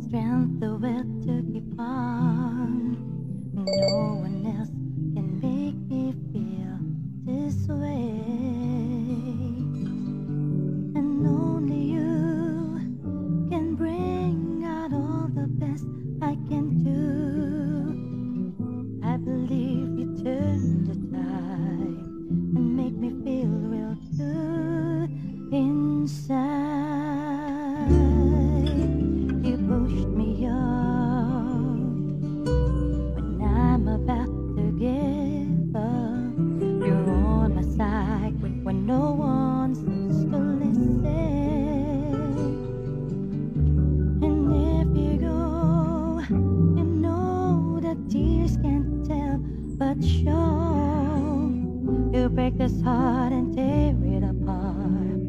Strength, the will to keep on. No one else can make me feel this way, and only you can bring out all the best I can do. I believe you turn the tide and make me feel real good inside. Pushed me up when I'm about to give up. You're on my side when no one seems to listen. And if you go, you know that tears can't tell but show. You break this heart and tear it apart.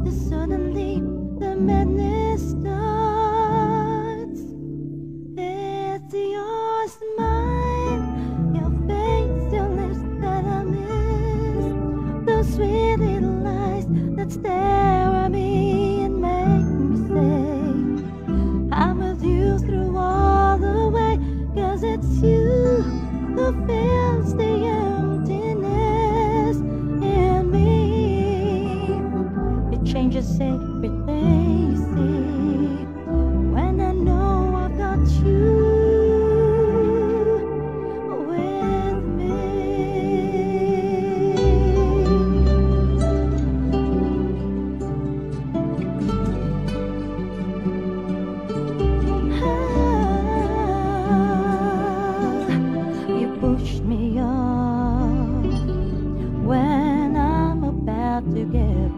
Then suddenly the madness starts. Your smile, your face, your lips that I miss, those sweet little eyes that stare at me and make me say I'm with you through all the way. 'Cause it's you who fills the emptiness in me. It changes everything you see when I know I've got you. Pushed me on when I'm about to give